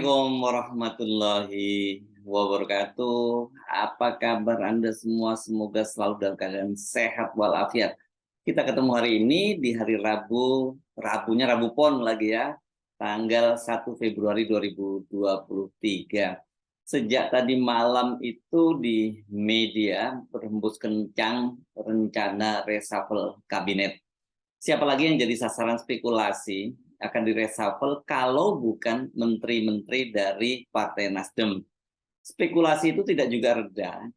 Assalamualaikum warahmatullahi wabarakatuh. Apa kabar Anda semua? Semoga selalu dalam keadaan sehat walafiat. Kita ketemu hari ini di hari Rabu, Rabunya Rabu Pon lagi ya, tanggal 1 Februari 2023. Sejak tadi malam itu di media berhembus kencang rencana reshuffle kabinet. Siapa lagi yang jadi sasaran spekulasi akan direshuffle kalau bukan menteri-menteri dari Partai Nasdem. Spekulasi itu tidak juga reda,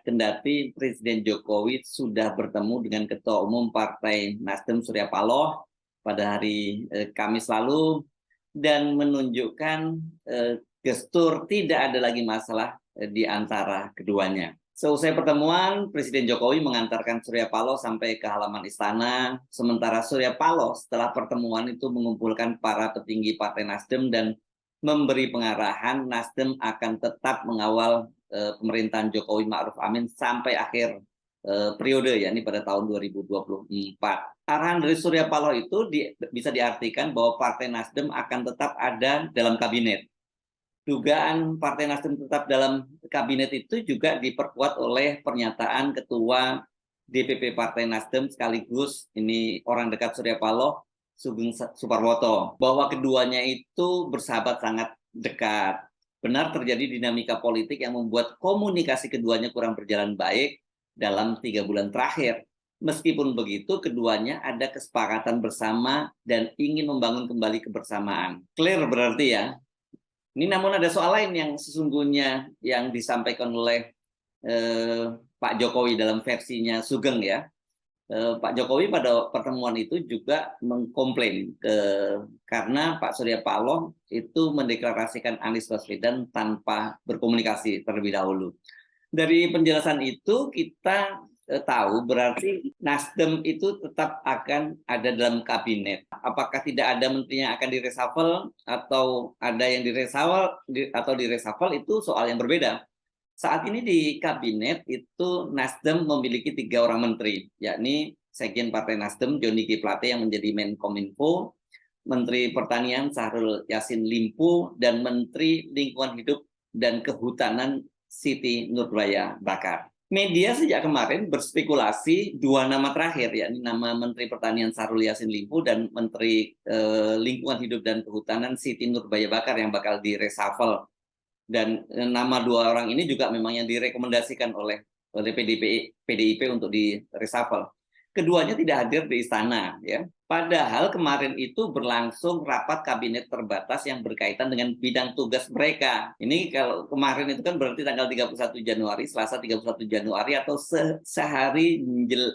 kendati Presiden Jokowi sudah bertemu dengan Ketua Umum Partai Nasdem Surya Paloh pada hari Kamis lalu dan menunjukkan gestur tidak ada lagi masalah di antara keduanya. Seusai pertemuan, Presiden Jokowi mengantarkan Surya Paloh sampai ke halaman istana, sementara Surya Paloh setelah pertemuan itu mengumpulkan para petinggi Partai Nasdem dan memberi pengarahan Nasdem akan tetap mengawal pemerintahan Jokowi Ma'ruf Amin sampai akhir periode, yakni pada tahun 2024. Arahan dari Surya Paloh itu bisa diartikan bahwa Partai Nasdem akan tetap ada dalam kabinet. Dugaan Partai Nasdem tetap dalam kabinet itu juga diperkuat oleh pernyataan Ketua DPP Partai Nasdem sekaligus ini orang dekat Surya Paloh, Sugeng Suparwoto, bahwa keduanya itu bersahabat sangat dekat. Benar terjadi dinamika politik yang membuat komunikasi keduanya kurang berjalan baik dalam 3 bulan terakhir. Meskipun begitu, keduanya ada kesepakatan bersama dan ingin membangun kembali kebersamaan. Clear berarti ya. Ini namun ada soal lain yang sesungguhnya yang disampaikan oleh Pak Jokowi dalam versinya Sugeng ya. Pak Jokowi pada pertemuan itu juga mengkomplain karena Pak Surya Paloh itu mendeklarasikan Anies Baswedan tanpa berkomunikasi terlebih dahulu. Dari penjelasan itu kita tahu berarti Nasdem itu tetap akan ada dalam kabinet. Apakah tidak ada menterinya akan direshuffle atau ada yang direshuffle atau direshuffle itu soal yang berbeda. Saat ini di kabinet itu Nasdem memiliki 3 orang menteri, yakni Sekjen Partai Nasdem Johnny G. Plate yang menjadi Menkominfo, Menteri Pertanian Syahrul Yassin Limpo, dan Menteri Lingkungan Hidup dan Kehutanan Siti Nurbaya Bakar. Media sejak kemarin berspekulasi 2 nama terakhir, yakni nama Menteri Pertanian Syahrul Yassin Limpo dan Menteri Lingkungan Hidup dan Kehutanan Siti Nurbaya Bakar yang bakal direshuffle. Dan nama 2 orang ini juga memang yang direkomendasikan oleh PDIP untuk direshuffle. Keduanya tidak hadir di istana ya. Padahal kemarin itu berlangsung rapat kabinet terbatas yang berkaitan dengan bidang tugas mereka. Ini kalau kemarin itu kan berarti tanggal 31 Januari, Selasa 31 Januari atau sehari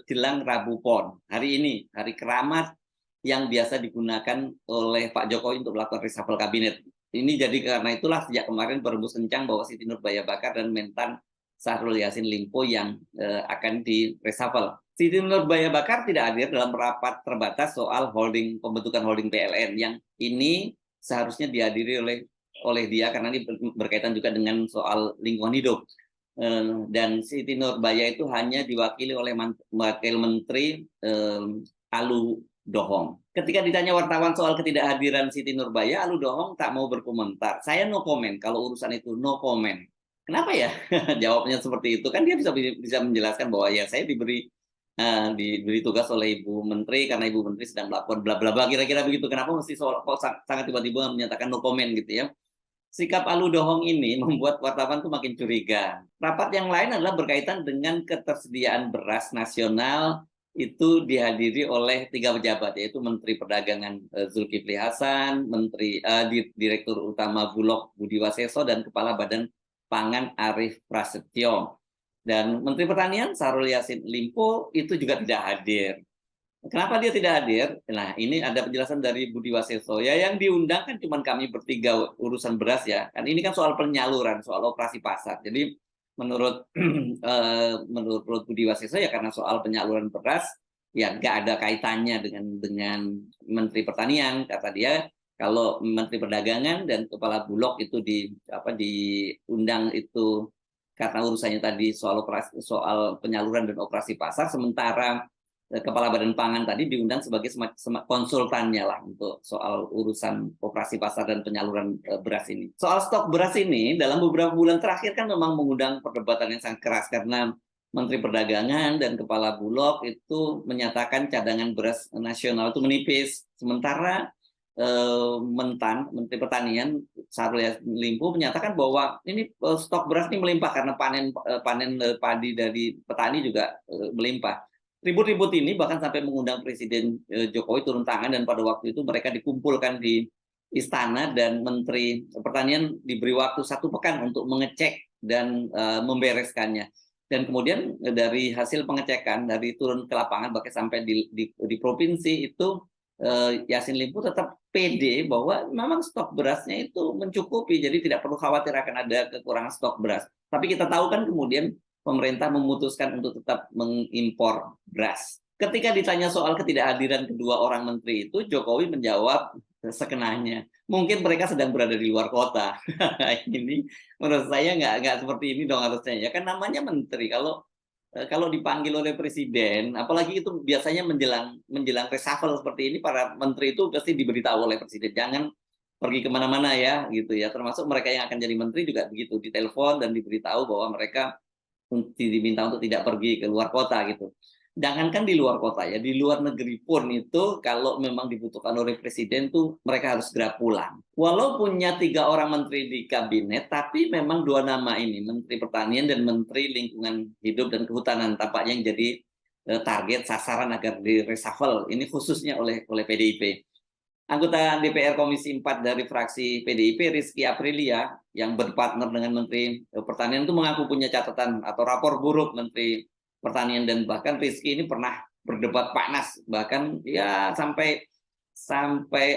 jelang Rabu Pon. Hari ini, hari keramat yang biasa digunakan oleh Pak Jokowi untuk melakukan reshuffle kabinet. Ini jadi karena itulah sejak kemarin berhembus kencang bahwa Siti Nurbaya Bakar dan Mentan Syahrul Yassin Limpo yang akan di-reshuffle. Siti Nurbaya Bakar tidak hadir dalam rapat terbatas soal pembentukan holding PLN yang ini seharusnya dihadiri oleh dia karena ini berkaitan juga dengan soal lingkungan hidup. Dan Siti Nurbaya itu hanya diwakili oleh Wakil Menteri Alu Dohong. Ketika ditanya wartawan soal ketidakhadiran Siti Nurbaya, Alu Dohong tak mau berkomentar. Saya no comment, kalau urusan itu no comment. Kenapa ya? Jawabnya seperti itu. Kan dia bisa menjelaskan bahwa ya saya diberi tugas oleh Ibu Menteri karena Ibu Menteri sedang melakukan bla bla bla, kira-kira begitu. Kenapa mesti kok sangat tiba-tiba menyatakan no comment gitu ya? Sikap Alu Dohong ini membuat wartawan tuh makin curiga. Rapat yang lain adalah berkaitan dengan ketersediaan beras nasional itu dihadiri oleh 3 pejabat, yaitu Menteri Perdagangan Zulkifli Hasan, Direktur Utama Bulog Budi Waseso, dan Kepala Badan Pangan Arief Prasetyo. Dan Menteri Pertanian Syahrul Yassin Limpo itu juga tidak hadir. Kenapa dia tidak hadir? Nah, ini ada penjelasan dari Budi Waseso. Ya, yang diundang kan cuma kami bertiga urusan beras ya. Kan ini kan soal penyaluran, soal operasi pasar. Jadi menurut menurut Budi Waseso ya karena soal penyaluran beras ya nggak ada kaitannya dengan Menteri Pertanian, kata dia. Kalau Menteri Perdagangan dan Kepala Bulog itu diundang itu karena urusannya tadi soal penyaluran dan operasi pasar, sementara Kepala Badan Pangan tadi diundang sebagai konsultannya lah untuk soal urusan operasi pasar dan penyaluran beras ini. Soal stok beras ini dalam beberapa bulan terakhir kan memang mengundang perdebatan yang sangat keras karena Menteri Perdagangan dan Kepala Bulog itu menyatakan cadangan beras nasional itu menipis. Sementara Menteri Pertanian Syahrul Yassin Limpo menyatakan bahwa ini stok beras ini melimpah karena panen padi dari petani juga melimpah. Ribut-ribut ini bahkan sampai mengundang Presiden Jokowi turun tangan, dan pada waktu itu mereka dikumpulkan di istana dan Menteri Pertanian diberi waktu 1 pekan untuk mengecek dan membereskannya. Dan kemudian dari hasil pengecekan, dari turun ke lapangan bahkan sampai di provinsi itu, Yassin Limpo tetap pede bahwa memang stok berasnya itu mencukupi, jadi tidak perlu khawatir akan ada kekurangan stok beras. Tapi kita tahu kan kemudian pemerintah memutuskan untuk tetap mengimpor beras. Ketika ditanya soal ketidakhadiran kedua orang menteri itu, Jokowi menjawab sekenanya. Mungkin mereka sedang berada di luar kota. Ini menurut saya nggak seperti ini dong harusnya. Ya kan namanya menteri. Kalau dipanggil oleh presiden, apalagi itu biasanya menjelang reshuffle seperti ini, para menteri itu pasti diberitahu oleh presiden, jangan pergi kemana-mana ya, gitu ya. Termasuk mereka yang akan jadi menteri juga begitu, ditelepon dan diberitahu bahwa mereka diminta untuk tidak pergi ke luar kota gitu. Jangankan di luar kota ya, di luar negeri pun itu kalau memang dibutuhkan oleh presiden tuh mereka harus segera pulang. Walaupun punya 3 orang menteri di kabinet, tapi memang 2 nama ini, Menteri Pertanian dan Menteri Lingkungan Hidup dan Kehutanan, tampaknya yang jadi target sasaran agar di reshuffle ini khususnya oleh PDIP. Anggota DPR Komisi 4 dari fraksi PDIP, Rizky Aprilia, yang berpartner dengan Menteri Pertanian itu mengaku punya catatan atau rapor buruk Menteri Pertanian, dan bahkan Rizky ini pernah berdebat panas, bahkan ya sampai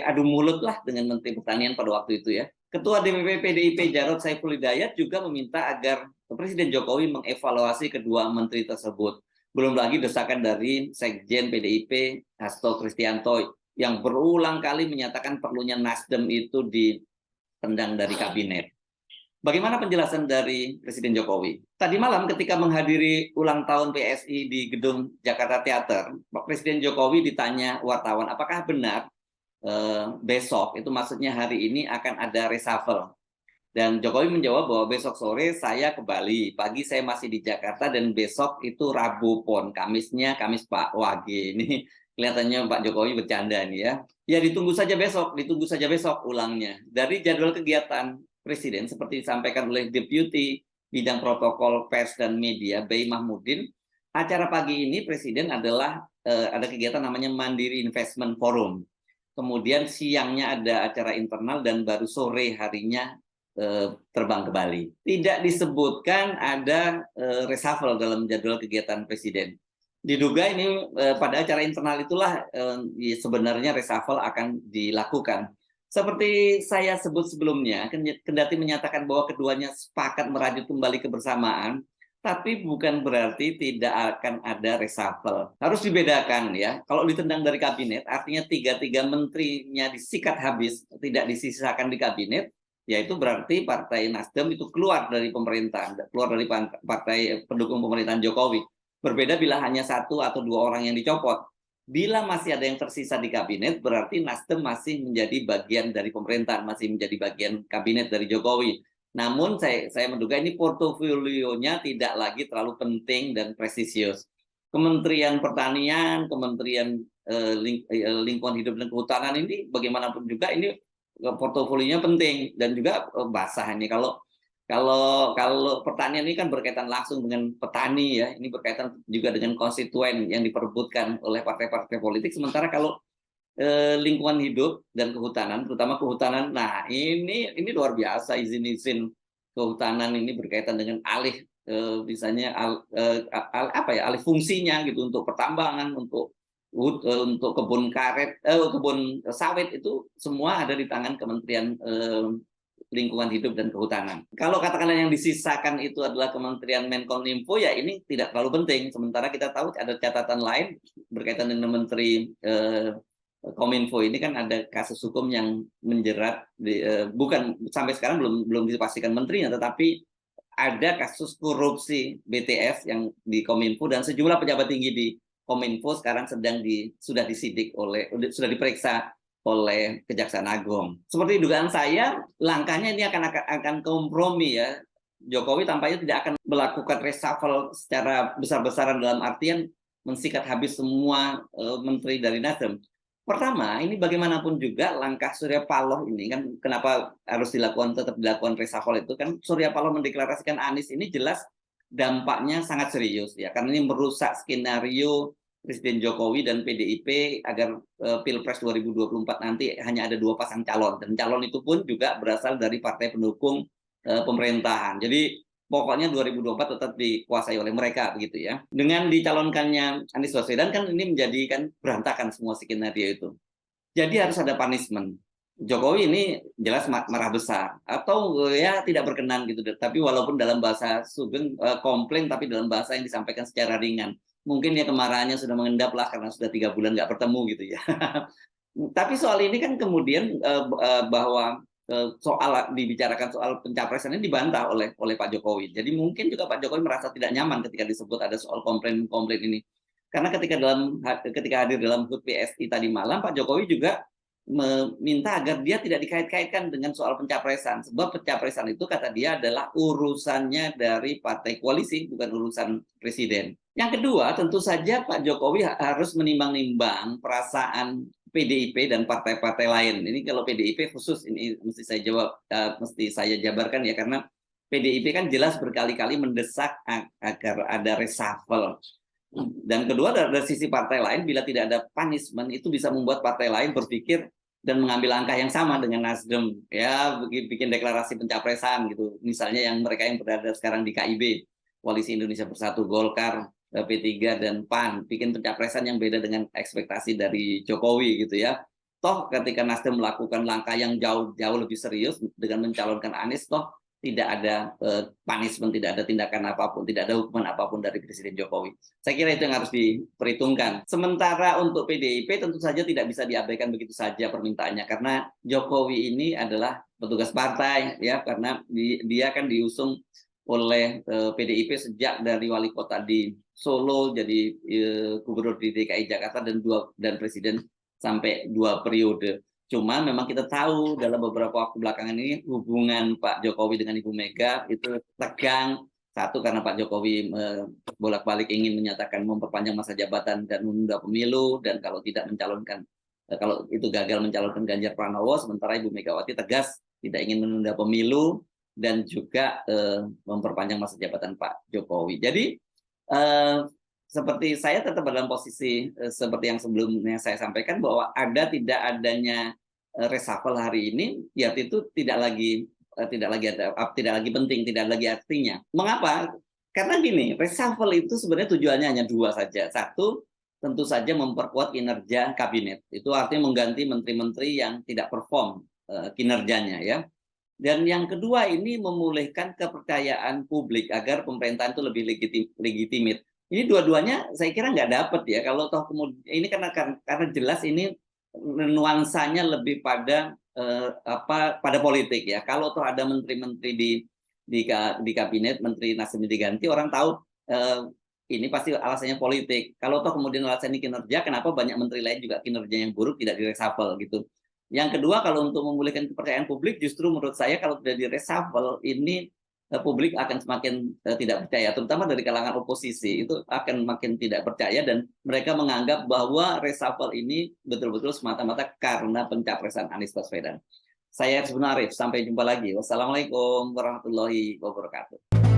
adu mulut lah dengan Menteri Pertanian pada waktu itu ya. Ketua DPP PDIP Jarod Saiful Hidayat juga meminta agar Presiden Jokowi mengevaluasi kedua menteri tersebut. Belum lagi desakan dari Sekjen PDIP Hasto Kristianto yang berulang kali menyatakan perlunya Nasdem itu ditendang dari kabinet. Bagaimana penjelasan dari Presiden Jokowi? Tadi malam ketika menghadiri ulang tahun PSI di Gedung Jakarta Theater, Pak Presiden Jokowi ditanya wartawan, apakah benar besok, itu maksudnya hari ini, akan ada reshuffle? Dan Jokowi menjawab bahwa besok sore saya ke Bali, pagi saya masih di Jakarta, dan besok itu Rabu Pon, Kamisnya Kamis Pak Wage. Ini kelihatannya Pak Jokowi bercanda nih ya. Ya ditunggu saja besok ulangnya. Dari jadwal kegiatan Presiden seperti disampaikan oleh Deputi Bidang Protokol Pers dan Media, Bey Mahmudin, acara pagi ini Presiden adalah ada kegiatan namanya Mandiri Investment Forum. Kemudian siangnya ada acara internal dan baru sore harinya terbang ke Bali. Tidak disebutkan ada reshuffle dalam jadwal kegiatan Presiden. Diduga ini pada acara internal itulah sebenarnya reshuffle akan dilakukan. Seperti saya sebut sebelumnya, kendati menyatakan bahwa keduanya sepakat merajut kembali kebersamaan, tapi bukan berarti tidak akan ada reshuffle. Harus dibedakan ya. Kalau ditendang dari kabinet, artinya tiga menterinya disikat habis, tidak disisakan di kabinet, yaitu berarti Partai Nasdem itu keluar dari pemerintahan, keluar dari partai pendukung pemerintahan Jokowi. Berbeda bila hanya 1 atau 2 orang yang dicopot. Bila masih ada yang tersisa di kabinet, berarti Nasdem masih menjadi bagian dari pemerintahan, masih menjadi bagian kabinet dari Jokowi. Namun saya menduga ini portofolionya tidak lagi terlalu penting dan presisius. Kementerian Pertanian, Kementerian Lingkungan Hidup dan Kehutanan ini bagaimanapun juga ini portofolionya penting dan juga basah ini. Kalau pertanian ini kan berkaitan langsung dengan petani ya, ini berkaitan juga dengan konstituen yang diperebutkan oleh partai-partai politik. Sementara kalau lingkungan hidup dan kehutanan, terutama kehutanan, nah ini luar biasa, izin kehutanan ini berkaitan dengan alih misalnya alih fungsinya gitu, untuk pertambangan, untuk kebun karet, kebun sawit, itu semua ada di tangan Kementerian Lingkungan Hidup dan Kehutanan. Kalau katakanlah yang disisakan itu adalah Kementerian Menkominfo, ya ini tidak terlalu penting. Sementara kita tahu ada catatan lain berkaitan dengan Menteri Kominfo ini, kan ada kasus hukum yang menjerat bukan sampai sekarang belum dipastikan menterinya, tetapi ada kasus korupsi BTS yang di Kominfo dan sejumlah pejabat tinggi di Kominfo sekarang sudah sudah diperiksa oleh Kejaksaan Agung. Seperti dugaan saya, langkahnya ini akan kompromi ya. Jokowi tampaknya tidak akan melakukan reshuffle secara besar-besaran dalam artian mensikat habis semua menteri dari Nasdem. Pertama, ini bagaimanapun juga langkah Surya Paloh ini kan kenapa harus tetap dilakukan reshuffle itu kan Surya Paloh mendeklarasikan Anies ini jelas dampaknya sangat serius ya karena ini merusak skenario Presiden Jokowi dan PDIP agar Pilpres 2024 nanti hanya ada 2 pasang calon dan calon itu pun juga berasal dari partai pendukung pemerintahan. Jadi pokoknya 2024 tetap dikuasai oleh mereka begitu ya. Dengan dicalonkannya Anies Baswedan kan ini menjadikan berantakan semua skenario itu. Jadi harus ada punishment. Jokowi ini jelas marah besar atau ya tidak berkenan gitu. Tapi walaupun dalam bahasa Sugeng komplain tapi dalam bahasa yang disampaikan secara ringan. Mungkin ya kemarahannya sudah mengendap lah karena sudah 3 bulan nggak bertemu gitu ya. Tapi soal ini kan kemudian bahwa soal dibicarakan soal pencapresan ini dibantah oleh Pak Jokowi. Jadi mungkin juga Pak Jokowi merasa tidak nyaman ketika disebut ada soal komplain ini. Karena ketika hadir dalam HUT PSI tadi malam, Pak Jokowi juga meminta agar dia tidak dikait-kaitkan dengan soal pencapresan. Sebab pencapresan itu kata dia adalah urusannya dari partai koalisi, bukan urusan presiden. Yang kedua, tentu saja Pak Jokowi harus menimbang-nimbang perasaan PDIP dan partai-partai lain. Ini kalau PDIP khusus ini mesti saya jabarkan ya karena PDIP kan jelas berkali-kali mendesak agar ada reshuffle. Dan kedua dari sisi partai lain bila tidak ada punishment itu bisa membuat partai lain berpikir dan mengambil langkah yang sama dengan Nasdem ya bikin deklarasi pencapresan gitu. Misalnya yang mereka yang berada sekarang di KIB, Koalisi Indonesia Bersatu, Golkar, P3 dan PAN bikin pencapresan yang beda dengan ekspektasi dari Jokowi gitu ya. Toh ketika Nasdem melakukan langkah yang jauh lebih serius dengan mencalonkan Anies, toh tidak ada punishment, tidak ada tindakan apapun, tidak ada hukuman apapun dari Presiden Jokowi. Saya kira itu yang harus diperhitungkan. Sementara untuk PDIP tentu saja tidak bisa diabaikan begitu saja permintaannya karena Jokowi ini adalah petugas partai ya karena dia kan diusung oleh PDIP sejak dari wali kota di Solo jadi gubernur di DKI Jakarta dan presiden sampai 2 periode. Cuma memang kita tahu dalam beberapa waktu belakangan ini hubungan Pak Jokowi dengan Ibu Mega itu tegang. Satu karena Pak Jokowi bolak-balik ingin menyatakan memperpanjang masa jabatan dan menunda pemilu dan kalau tidak mencalonkan kalau itu gagal mencalonkan Ganjar Pranowo sementara Ibu Megawati tegas tidak ingin menunda pemilu dan juga memperpanjang masa jabatan Pak Jokowi. Jadi seperti saya tetap dalam posisi seperti yang sebelumnya saya sampaikan bahwa tidak adanya reshuffle hari ini, ya itu tidak lagi penting, tidak lagi artinya. Mengapa? Karena gini, reshuffle itu sebenarnya tujuannya hanya 2 saja. Satu, tentu saja memperkuat kinerja kabinet. Itu artinya mengganti menteri-menteri yang tidak perform kinerjanya ya. Dan yang kedua ini memulihkan kepercayaan publik agar pemerintahan itu lebih legitimit. Ini dua-duanya saya kira nggak dapat ya kalau toh kemudian ini karena jelas ini nuansanya lebih pada pada politik ya. Kalau toh ada menteri-menteri di kabinet menteri Nasdem diganti orang tahu ini pasti alasannya politik. Kalau toh kemudian alasannya kinerja, kenapa banyak menteri lain juga kinerja yang buruk tidak direshuffle gitu. Yang kedua, kalau untuk memulihkan kepercayaan publik, justru menurut saya kalau tidak di reshuffle, ini publik akan semakin tidak percaya, terutama dari kalangan oposisi, itu akan makin tidak percaya dan mereka menganggap bahwa reshuffle ini betul-betul semata-mata karena pencapresan Anies Baswedan. Saya Arif, sampai jumpa lagi. Wassalamualaikum warahmatullahi wabarakatuh.